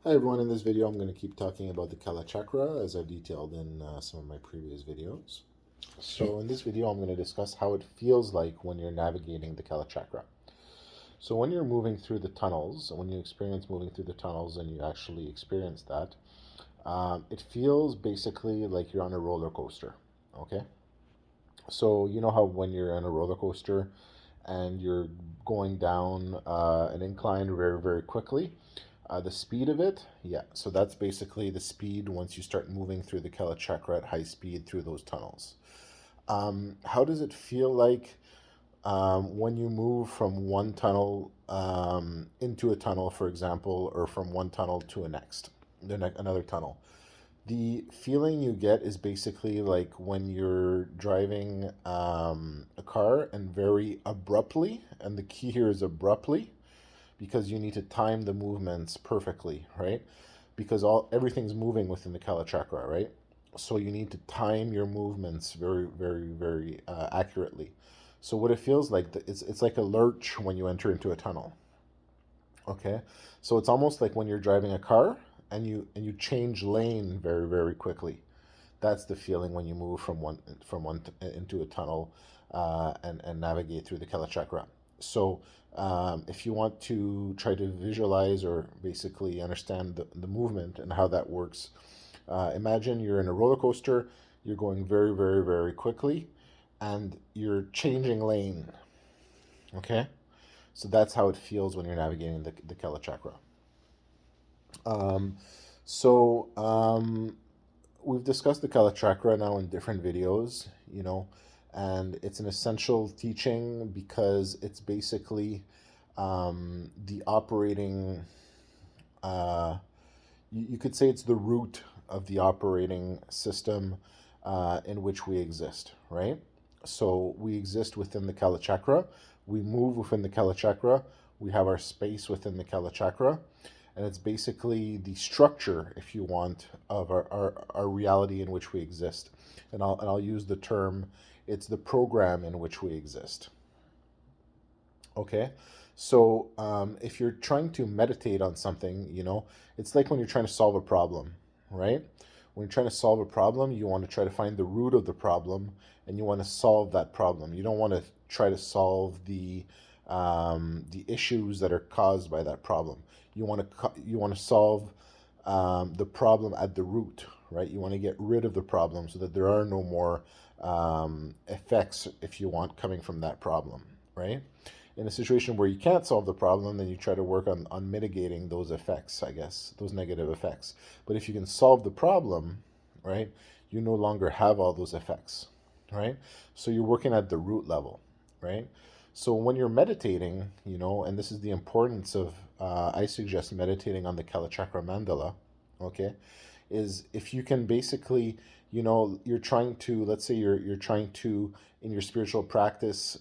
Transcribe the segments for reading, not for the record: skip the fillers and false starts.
Hi everyone, in this video I'm going to keep talking about the Kalachakra as I've detailed in some of my previous videos. So in this video I'm going to discuss how it feels like when you're navigating the Kalachakra. So when you're moving through the tunnels, when you experience moving through the tunnels and you actually experience that, it feels basically like you're on a roller coaster, okay? So you know how when you're on a roller coaster and you're going down an incline very, very quickly, the speed of it, yeah. So that's basically the speed once you start moving through the Kalachakra at high speed through those tunnels. How does it feel like when you move from one tunnel into a tunnel, for example, or from one tunnel to another tunnel? The feeling you get is basically like when you're driving a car and very abruptly, and the key here is abruptly, because you need to time the movements perfectly, right? Because everything's moving within the Kalachakra, right? So you need to time your movements very, very, very accurately. So what it feels like, it's like a lurch when you enter into a tunnel. Okay, so it's almost like when you're driving a car and you change lane very, very quickly. That's the feeling when you move into a tunnel and navigate through the Kalachakra. So if you want to try to visualize or basically understand the movement and how that works, imagine you're in a roller coaster, you're going very, very, very quickly, and you're changing lane. Okay, so that's how it feels when you're navigating the Kalachakra. Um, so we've discussed the Kalachakra now in different videos, and it's an essential teaching because it's basically the operating, you could say it's the root of the operating system in which we exist, right? So we exist within the Kalachakra, we move within the Kalachakra, we have our space within the Kalachakra, and it's basically the structure, if you want, of our reality in which we exist. And I'll use the term, it's the program in which we exist. Okay, so if you're trying to meditate on something, it's like when you're trying to solve a problem, right? When you're trying to solve a problem, you want to try to find the root of the problem and you want to solve that problem. You don't want to try to solve the issues that are caused by that problem. You want to solve the problem at the root, right? You want to get rid of the problem so that there are no more effects, if you want, coming from that problem, right? In a situation where you can't solve the problem, then you try to work on mitigating those effects, I guess, those negative effects. But if you can solve the problem, right, you no longer have all those effects, right? So you're working at the root level, right? So when you're meditating, and this is the importance of, I suggest meditating on the Kalachakra mandala, okay, is if you can basically, you're trying to, let's say you're trying to, in your spiritual practice,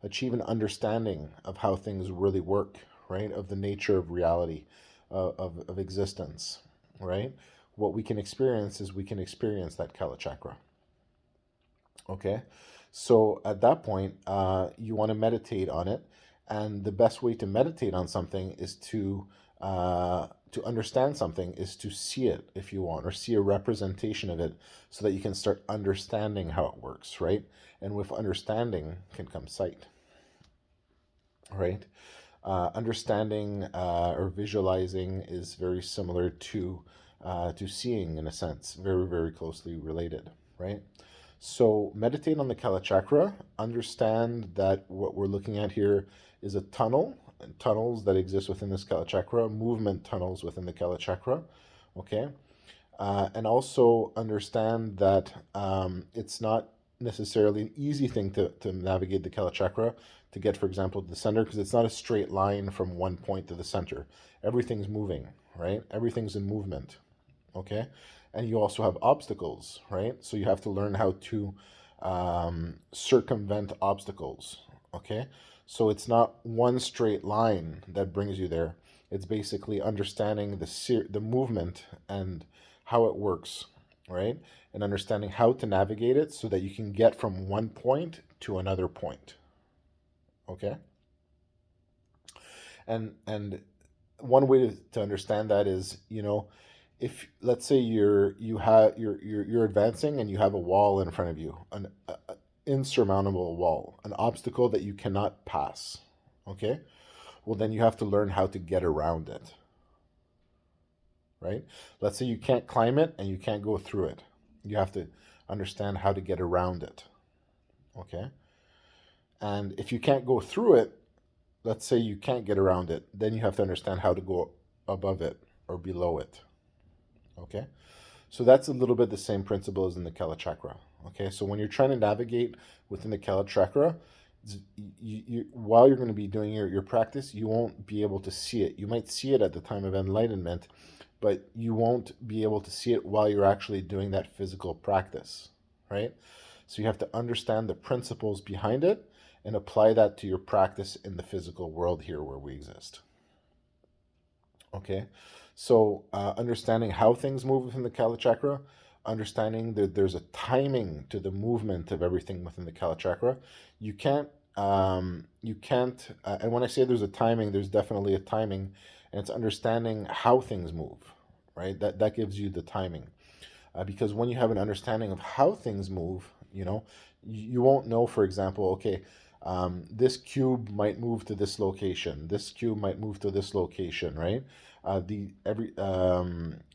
achieve an understanding of how things really work, right? Of the nature of reality, of existence, right? What we can experience is we can experience that Kalachakra. Okay, so at that point, you want to meditate on it, and the best way to meditate on something is to understand something is to see it, if you want, or see a representation of it, so that you can start understanding how it works, right? And with understanding can come sight, right? Understanding or visualizing is very similar to seeing, in a sense, very, very closely related, right? So meditate on the Kalachakra. Understand that what we're looking at here is a tunnel, and tunnels that exist within this Kalachakra, movement tunnels within the Kalachakra. Okay, and also understand that it's not necessarily an easy thing to navigate the Kalachakra to get, for example, to the center, because it's not a straight line from one point to the center. Everything's moving, right? Everything's in movement, okay? And you also have obstacles, right? So you have to learn how to circumvent obstacles, okay? So it's not one straight line that brings you there. It's basically understanding the movement and how it works, right? And understanding how to navigate it so that you can get from one point to another point. Okay? And one way to understand that is, if let's say you're advancing and you have a wall in front of you, an insurmountable wall, an obstacle that you cannot pass. Okay? Well, then you have to learn how to get around it. Right? Let's say you can't climb it and you can't go through it. You have to understand how to get around it. Okay? And if you can't go through it, let's say you can't get around it, then you have to understand how to go above it or below it. Okay? So that's a little bit the same principle as in the Kalachakra. Okay? So when you're trying to navigate within the Kalachakra, while you're going to be doing your practice, you won't be able to see it. You might see it at the time of enlightenment, but you won't be able to see it while you're actually doing that physical practice, right? So you have to understand the principles behind it and apply that to your practice in the physical world here where we exist. Okay, so understanding how things move within the Kalachakra, understanding that there's a timing to the movement of everything within the Kalachakra. You can't, and when I say there's a timing, there's definitely a timing, and it's understanding how things move, right? That gives you the timing. Because when you have an understanding of how things move, you won't know, for example, okay, this cube might move to this location. This cube might move to this location, right?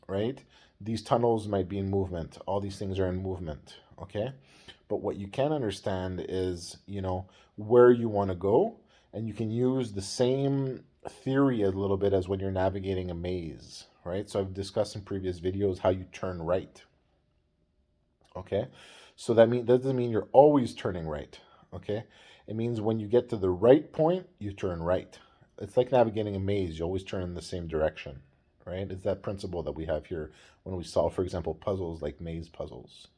Right? These tunnels might be in movement. All these things are in movement, okay? But what you can understand is, where you want to go, and you can use the same theory a little bit as when you're navigating a maze, right? So I've discussed in previous videos how you turn right. Okay, so that doesn't mean you're always turning right. Okay, it means when you get to the right point, you turn right. It's like navigating a maze. You always turn in the same direction, right? It's that principle that we have here when we solve, for example, puzzles like maze puzzles.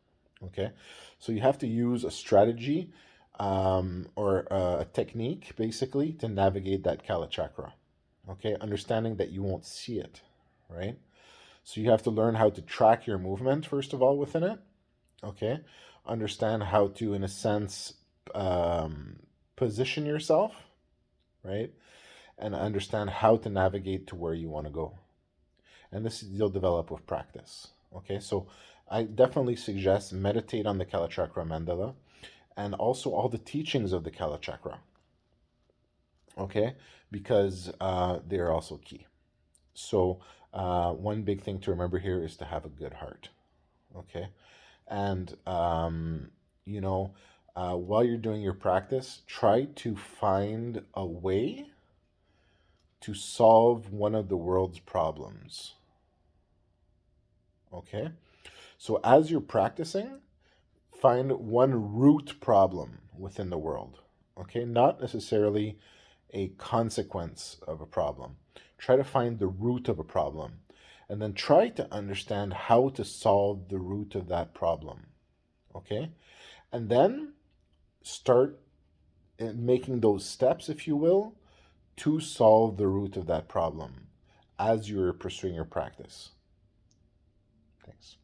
Okay, so you have to use a strategy or a technique basically to navigate that Kalachakra. Okay, understanding that you won't see it, right? So you have to learn how to track your movement first of all within it. Okay, understand how to, in a sense, position yourself, right? And understand how to navigate to where you want to go. And this you'll develop with practice. Okay, so I definitely suggest meditate on the Kalachakra mandala and also all the teachings of the Kalachakra. Okay, because they're also key. So one big thing to remember here is to have a good heart. Okay, and while you're doing your practice, try to find a way to solve one of the world's problems. Okay, so as you're practicing, find one root problem within the world. Okay, not necessarily a consequence of a problem. Try to find the root of a problem and then try to understand how to solve the root of that problem. Okay, and then start making those steps, if you will, to solve the root of that problem as you're pursuing your practice. Thanks.